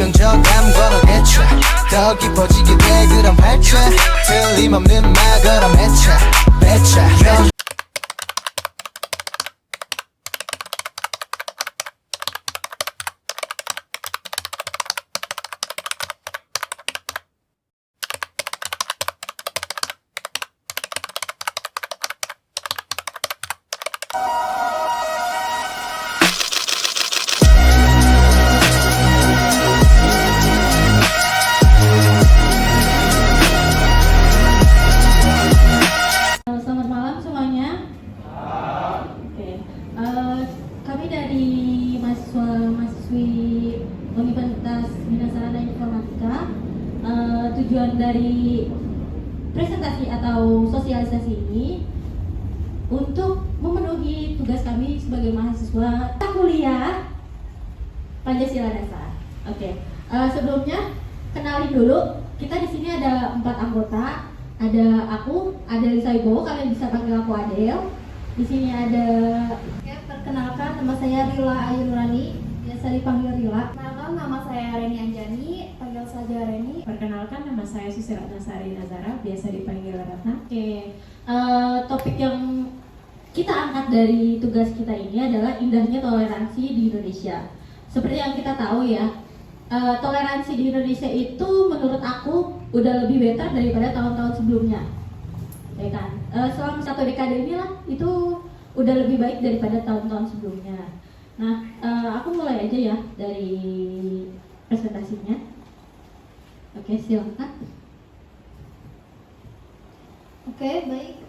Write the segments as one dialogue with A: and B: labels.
A: 정적 아무거나겠죠 더 깊어지게 돼 그런 발차 틀림없는 말 그럼 해차 배차
B: Selamat malam semuanya. Oke. Kami dari mahasiswi Universitas Bina Sarana Informatika. Tujuan dari presentasi atau sosialisasi ini untuk memenuhi tugas kami sebagai mahasiswa kuliah Pancasila Dasar. Oke. Sebelumnya kenalin dulu, kita di sini ada 4 anggota. Ada aku, Adel Saibo, kalian bisa panggil aku Adel. Di sini ada, perkenalkan nama saya Rila Ayu Nurani, biasa dipanggil Rila.
C: Perkenalkan nama saya Reni Anjani, panggil saja Reni.
D: Perkenalkan nama saya Susi Ratnasari Nazara, biasa dipanggil Ratna.
B: Oke, topik yang kita angkat dari tugas kita ini adalah indahnya toleransi di Indonesia. Seperti yang kita tahu ya, toleransi di Indonesia itu menurut aku udah lebih better daripada tahun-tahun sebelumnya, ya kan? Selama 1 dekade inilah itu udah lebih baik daripada tahun-tahun sebelumnya. Nah, aku mulai aja ya dari presentasinya. Oke, silakan.
C: Oke, baik.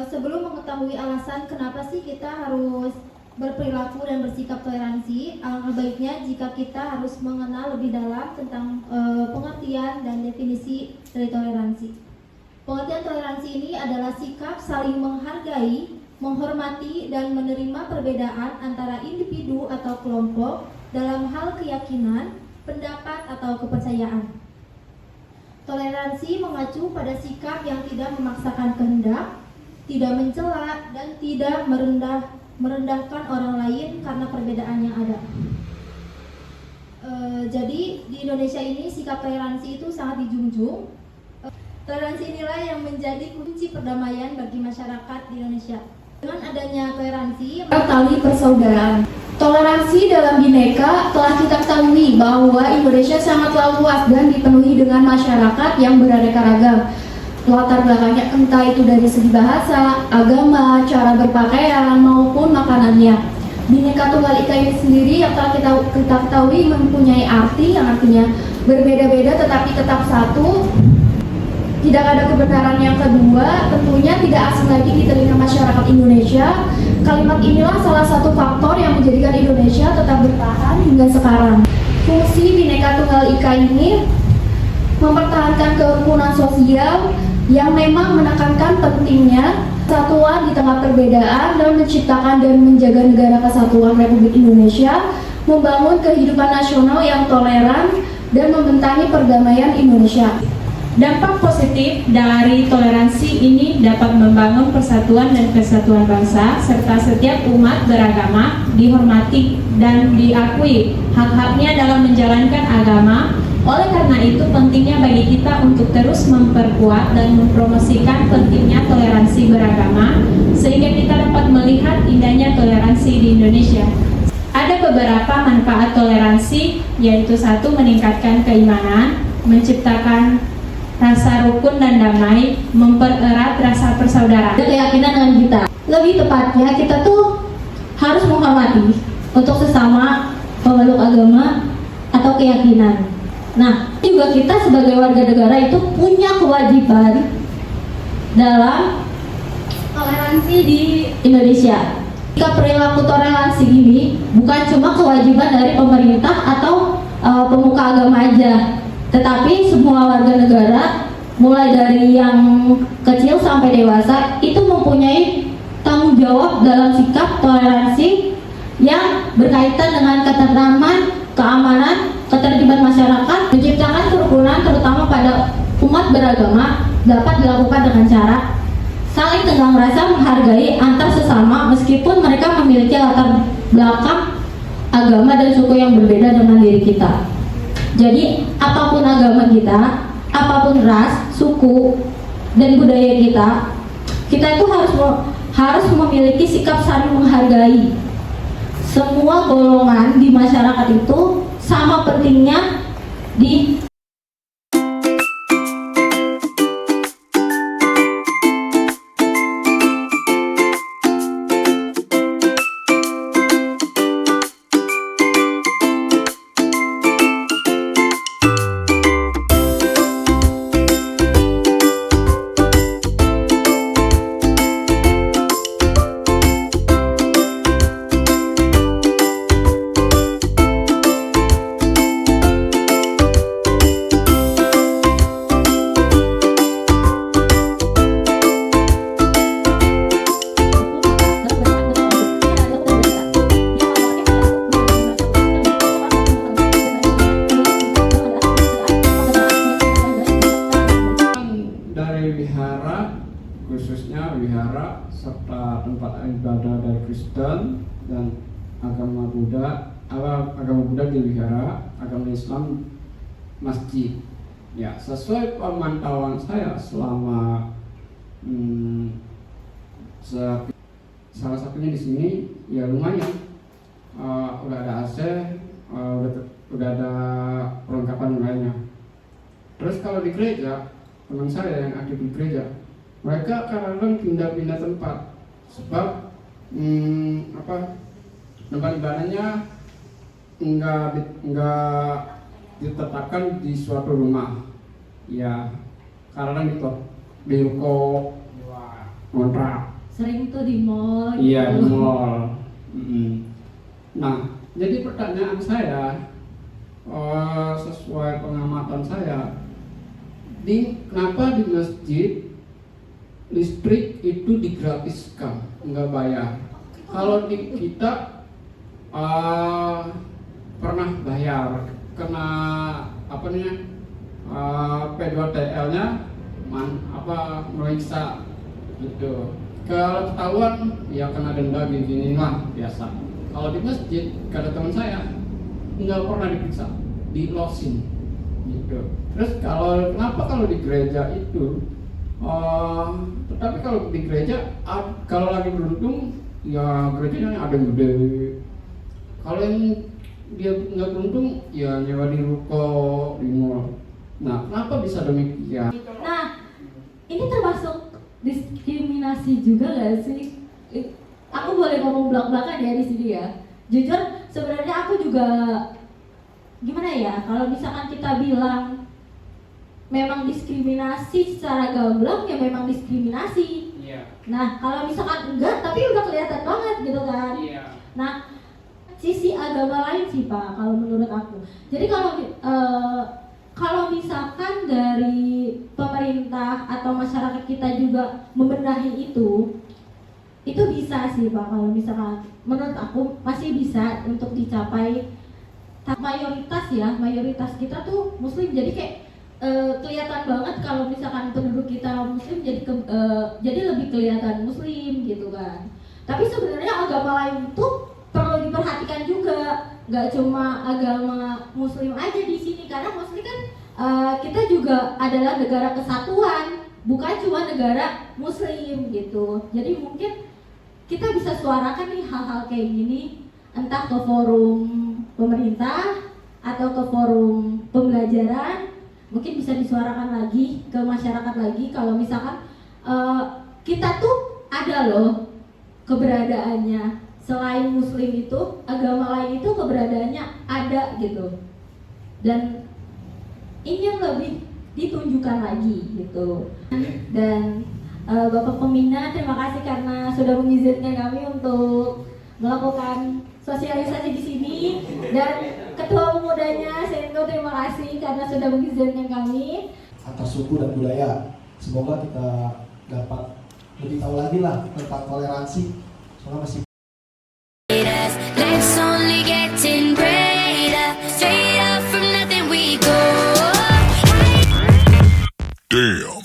C: Sebelum mengetahui alasan kenapa sih kita harus berperilaku dan bersikap toleransi, alangkah baiknya jika kita harus mengenal lebih dalam tentang pengertian dan definisi dari toleransi. Pengertian toleransi ini adalah sikap saling menghargai, menghormati, dan menerima perbedaan antara individu atau kelompok dalam hal keyakinan, pendapat, atau kepercayaan. Toleransi mengacu pada sikap yang tidak memaksakan kehendak, tidak mencela, dan tidak merendahkan orang lain karena perbedaan yang ada. Jadi di Indonesia ini sikap toleransi itu sangat dijunjung. Toleransi inilah yang menjadi kunci perdamaian bagi masyarakat di Indonesia. Dengan adanya toleransi, tali persaudaraan. Toleransi dalam Bhinneka telah kita ketahui bahwa Indonesia sangatlah luas dan dipenuhi dengan masyarakat yang beraneka ragam. Latar belakangnya entah itu dari segi bahasa, agama, cara berpakaian, maupun makanannya. Bhinneka Tunggal Ika ini sendiri yang telah kita ketahui mempunyai arti yang artinya berbeda-beda tetapi tetap satu. Tidak ada kebenaran yang kedua, tentunya tidak asing lagi di telinga masyarakat Indonesia. Kalimat inilah salah satu faktor yang menjadikan Indonesia tetap bertahan hingga sekarang. Fungsi Bhinneka Tunggal Ika ini mempertahankan kerukunan sosial yang memang menekankan pentingnya kesatuan di tengah perbedaan dan menciptakan dan menjaga negara kesatuan Republik Indonesia, membangun kehidupan nasional yang toleran dan membentengi perdamaian Indonesia.
D: Dampak positif dari toleransi ini dapat membangun persatuan dan kesatuan bangsa, serta setiap umat beragama dihormati dan diakui hak-haknya dalam menjalankan agama. Oleh karena itu, pentingnya bagi kita untuk terus memperkuat dan mempromosikan pentingnya toleransi beragama, sehingga kita dapat melihat indahnya toleransi di Indonesia. Ada beberapa manfaat toleransi, yaitu 1. Meningkatkan keimanan, menciptakan rasa rukun dan damai, mempererat rasa persaudaraan,
B: Keyakinan dengan kita. Lebih tepatnya kita tuh harus menghormati untuk sesama pemeluk agama atau keyakinan. Nah, juga kita sebagai warga negara itu punya kewajiban dalam toleransi di Indonesia. Jika perilaku toleransi ini bukan cuma kewajiban dari pemerintah atau pemuka agama aja, tetapi semua warga negara mulai dari yang kecil sampai dewasa itu mempunyai tanggung jawab dalam sikap toleransi yang berkaitan dengan ketentraman, keamanan, ketertiban masyarakat, menciptakan kerukunan terutama pada umat beragama dapat dilakukan dengan cara saling tenggang rasa menghargai antar sesama meskipun mereka memiliki latar belakang agama dan suku yang berbeda dengan diri kita. Jadi apapun agama kita, apapun ras, suku, dan budaya kita itu harus memiliki sikap saling menghargai. Semua golongan di masyarakat itu sama pentingnya di
E: wihara, khususnya wihara serta tempat ibadah dari Kristen dan agama Buddha di wihara, agama Islam masjid. Ya, sesuai pemantauan saya selama salah satunya di sini ya lumayan, udah ada AC, udah ada perlengkapan lainnya. Terus kalau di gereja, teman saya yang aktif di gereja, mereka kadang pindah-pindah tempat sebab tempat ibadahnya enggak ditetapkan di suatu rumah. Ya, kadang di ruko, kontrak.
B: sering tuh di mall.
E: Iya,
B: gitu.
E: di mall. Nah, jadi pertanyaan saya, sesuai pengamatan saya, kenapa di masjid listrik itu digratiskan, nggak bayar? Kalau di kita pernah bayar, kena P2TL-nya meriksa gitu. Kalau ketahuan ya kena denda gini lah biasa. Kalau di masjid, kata teman saya, nggak pernah diperiksa, di losin gitu. Terus kenapa kalau di gereja itu tetapi kalau di gereja kalau lagi beruntung ya gerejanya ada yang gede. Kalau yang dia nggak beruntung ya nyewa di ruko, di mall. Nah, kenapa bisa demikian?
B: Nah, ini termasuk diskriminasi juga gak sih? Aku boleh ngomong belak-belakan ya di sini ya. Jujur sebenarnya aku juga gimana ya, kalau misalkan kita bilang memang diskriminasi secara gamblang ya memang diskriminasi.
E: Iya.
B: Nah, kalau misalkan enggak tapi udah kelihatan banget gitu kan.
E: Iya.
B: Nah, sisi agama lain sih Pak kalau menurut aku. Jadi kalau misalkan dari pemerintah atau masyarakat kita juga membenahi itu bisa sih Pak. Kalau misalkan menurut aku masih bisa untuk dicapai. Mayoritas kita tuh muslim, jadi kayak kelihatan banget kalau misalkan penduduk kita muslim jadi lebih kelihatan muslim gitu kan. Tapi sebenarnya agama lain tuh perlu diperhatikan juga, nggak cuma agama muslim aja di sini, karena muslim kan kita juga adalah negara kesatuan, bukan cuma negara muslim gitu. Jadi mungkin kita bisa suarakan nih hal-hal kayak gini, entah ke forum pemerintah atau ke forum pembelajaran, mungkin bisa disuarakan lagi ke masyarakat lagi kalau misalkan kita tuh ada loh keberadaannya, selain muslim itu agama lain itu keberadaannya ada gitu, dan ini yang lebih ditunjukkan lagi gitu. Dan Bapak Pembina, terima kasih karena sudah mengizinkan kami untuk melakukan sosialisasi di sini, dan Ketua Pemudanya Sento terima kasih karena sudah mengizinkan kami.
F: Atas suku dan budaya, semoga kita dapat lebih tahu lagi lah tentang toleransi, soalnya masih
G: Life's only getting brighter. Straight up from nothing we go.
H: Damn.